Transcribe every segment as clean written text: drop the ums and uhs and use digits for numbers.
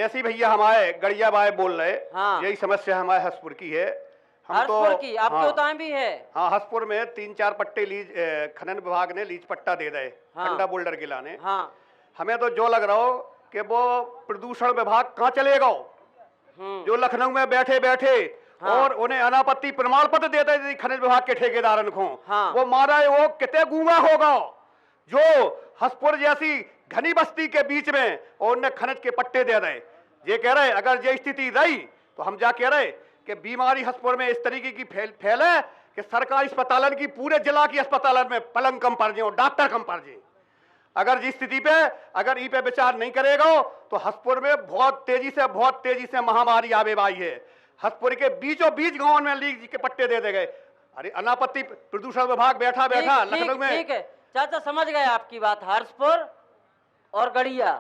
जैसी भैया हमारे गड़िया बाय बोल रहे, हाँ। यही समस्या हमारे हसपुर की है। हसपुर की आपके हाँ, उताय भी है? हाँ, हसपुर में 3-4 पट्टे लीज खनन विभाग ने लीज पट्टा दे दे, हाँ। खंडा बोल्डर के लाने। हाँ। हमें तो जो लग रहा हो कि वो प्रदूषण विभाग कहाँ चलेगा, जो लखनऊ में बैठे बैठे हाँ। और उन्हें अनापत्ति प्रमाण पत्र देते थे खनिज विभाग के ठेकेदारन को, हाँ। वो मारा है, वो कितने गूंगा होगा जो हसपुर जैसी घनी बस्ती के बीच में और उन्हें खनिज के पट्टे दे रहे। ये कह रहे अगर ये स्थिति रही तो हम जा कह रहे कि बीमारी हसपुर में इस तरीके की फैले कि सरकारी अस्पतालन की, पूरे जिला की अस्पतालन में पलंग कम पड़ जाए और डॉक्टर कम पड़ जाए। अगर जिस स्थिति पे अगर ई पे विचार नहीं करेगा तो हसपुर में बहुत तेजी से महामारी आवे वाली है। हसपुर के बीचों बीच गांव में लीज के पट्टे दे गए। अरे अनापत्ति प्रदूषण विभाग बैठा लखनऊ में। ठीक है चाचा, समझ गए आपकी बात। हसपुर और गड़िया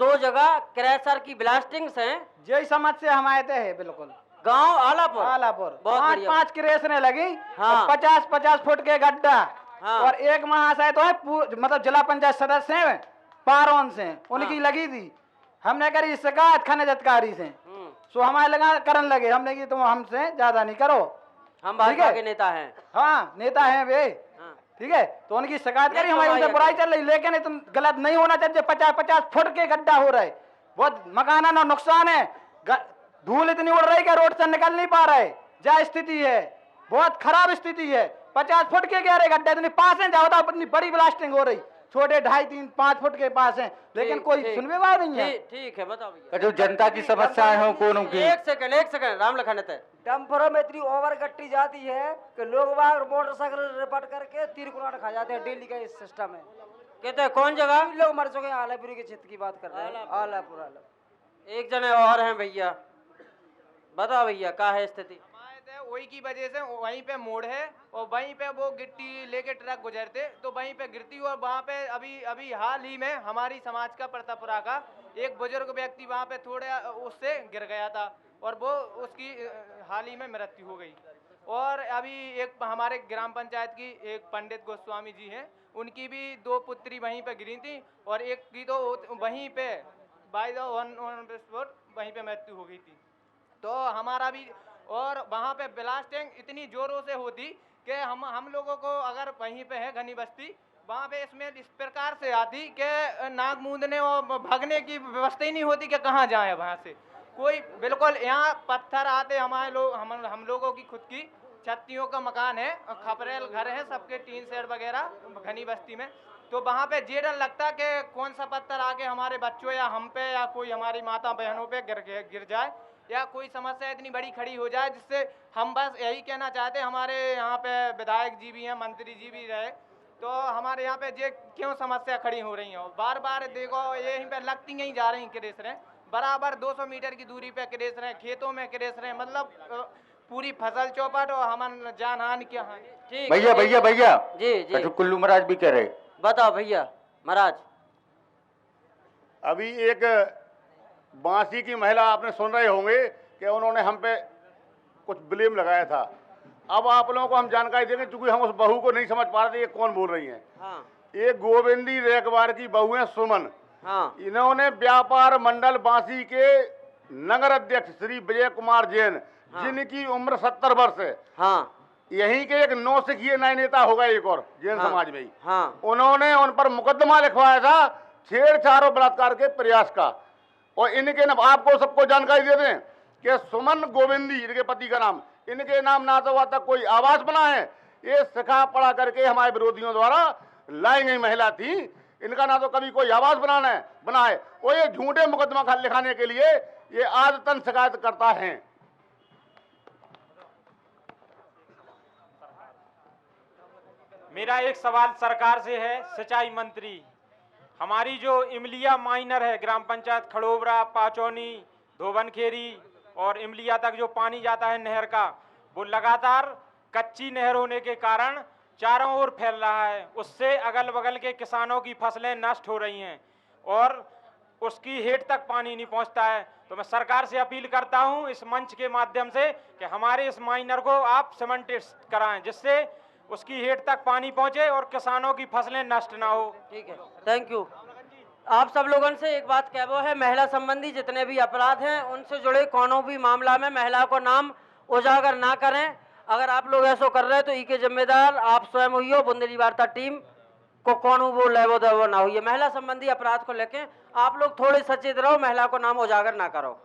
दो जगह क्रैशर की ब्लास्टिंग से यही समस्या हमारे ते है। बिल्कुल गांव आलापुर बहुत 5 क्रैशरें लगी। हाँ। 50-50 फुट के गड्ढा। हाँ। और एक महाशय तो है मतलब जिला पंचायत सदस्य हैं पारोन से, उनकी लगी थी। हमने करी शिकायत खनिज अधिकारी से, सो हमारे लगा करन लगे। हमने की तुम हमसे ज्यादा नहीं करो, हम भाजपा के नेता हैं। हाँ नेता हैं वे, ठीक है। तो उनकी शिकायत करी, हमारी उनसे बुराई चल रही, लेकिन तुम गलत नहीं होना चाहिए। 50-50 फुट के गड्ढा हो रहे, बहुत मकाना ना नुकसान है। धूल इतनी उड़ रही कि रोड से निकल नहीं पा रहे। जा स्थिति है, बहुत खराब स्थिति है। 50 फुट के गहरे गड्ढे इतने पास हैं, जाओ इतनी बड़ी ब्लास्टिंग हो रही, छोटे 2.5-3-5 फुट के पास हैं, लेकिन कोई सुनने वाला नहीं है। ठीक है, बताओ भैया जो जनता की समस्याएं हो कौन की। एक सेकंड राम लखन है। डंपरों में इतनी ओवर गट्टी जाती है कि लोग बाग मोटरसाइकिल रिपट करके तीर खा जाते हैं। डेली का इस सिस्टम है। कहते हैं कौन जगह लोग मर चुके हैं। आलापुर के क्षेत्र की बात कर रहे हैं। आलापुर एक जने और हैं भैया, बताओ भैया क्या है स्थिति? वही की वजह से वहीं पे मोड़ है और वहीं पे वो गिट्टी लेके ट्रक गुजरते तो वहीं पे गिरती। और वहाँ पे अभी हाल ही में हमारी समाज का प्रतापुरा का एक बुजुर्ग व्यक्ति वहाँ पे थोड़े उससे गिर गया था और वो उसकी हाल ही में मृत्यु हो गई। और अभी एक हमारे ग्राम पंचायत की एक पंडित गोस्वामी जी हैं, उनकी भी 2 पुत्री वहीं पे गिरी थी और एक की तो वहीं पे बाय द ऑन स्पॉट वहीं पे मृत्यु हो गई थी। तो हमारा भी, और वहाँ पे ब्लास्टिंग इतनी जोरों से होती कि हम लोगों को अगर वहीं पे है घनी बस्ती, वहाँ पे इसमें इस प्रकार से आती कि नाक मूंदने और भागने की व्यवस्था ही नहीं होती कि कहाँ जाए वहाँ से कोई। बिल्कुल यहाँ पत्थर आते हमारे लोग, हम लोगों की खुद की छत्तियों का मकान है, खपरेल घर है सबके, टीन शेड वगैरह घनी बस्ती में। तो वहाँ पे ये डर लगता कि कौन सा पत्थर आके हमारे बच्चों या हम पे या कोई हमारी माता बहनों पे गिर जाए या कोई समस्या इतनी बड़ी खड़ी हो जाए, जिससे हम बस यही कहना चाहते हैं। हमारे यहाँ पे विधायक जी भी हैं, मंत्री जी भी रहे, तो हमारे यहाँ पे ये क्यों समस्या खड़ी हो रही है? बार बार देखो यहीं पे लगती नहीं जा रही क्रेशरें, बराबर 200 मीटर की दूरी पे क्रेशरें, खेतों में क्रेशरें, मतलब पूरी फसल चौपट और हम जान हानि क्या हानि। भैया जी कुल्लू महाराज भी कह रहे, बताओ भैया महाराज। अभी एक बांसी की महिला आपने सुन रहे होंगे कि उन्होंने हम पे कुछ ब्लेम लगाया था। अब आप लोगों को हम जानकारी देंगे, क्योंकि हम उस बहू को नहीं समझ पा रहे थे ये कौन बोल रही हैं। हाँ। ये गोविंदी रेकवार की बहू है सुमन। हाँ। इन्होंने व्यापार मंडल बांसी के नगर अध्यक्ष श्री विजय कुमार जैन, हाँ, जिनकी उम्र 70 वर्ष है, हाँ, यहीं के एक नौसिखिए नए नेता होगा एक और जैन, हाँ, समाज में ही, हाँ, उन्होंने उन पर मुकदमा लिखवाया था छेड़छाड़ और बलात्कार के प्रयास का। और इनके नाम आपको सबको जानकारी दे दें कि सुमन गोविंदी इनके पति का नाम, इनके नाम ना तो तक कोई आवास बना है, ये सिखा पढ़ा करके हमारे विरोधियों द्वारा लाई गई महिला थी। इनका ना तो कभी कोई आवास बना है और ये झूठे मुकदमा लिखाने के लिए ये आदतन शिकायत करता है। मेरा एक सवाल सरकार से है, सिंचाई मंत्री, हमारी जो इमलिया माइनर है, ग्राम पंचायत खड़ोबरा, पाचौनी, धोबनखेरी और इमलिया तक जो पानी जाता है नहर का, वो लगातार कच्ची नहर होने के कारण चारों ओर फैल रहा है। उससे अगल बगल के किसानों की फसलें नष्ट हो रही हैं और उसकी हेड तक पानी नहीं पहुंचता है। तो मैं सरकार से अपील करता हूं इस मंच के माध्यम से कि हमारे इस माइनर को आप सीमेंटेड कराएं, जिससे उसकी हेड तक पानी पहुंचे और किसानों की फसलें नष्ट ना हो। ठीक है, थैंक यू। आप सब लोगों से एक बात कहबो है, महिला संबंधी जितने भी अपराध हैं उनसे जुड़े कोनो भी मामला में महिला को नाम उजागर ना करें। अगर आप लोग ऐसा कर रहे हैं तो ई के जिम्मेदार आप स्वयं हुई हो, बुंदेली वार्ता टीम को कौन वो लेवो देवो ना हुई। महिला संबंधी अपराध को लेके आप लोग थोड़े सचेत रहो, महिला को नाम उजागर ना करो।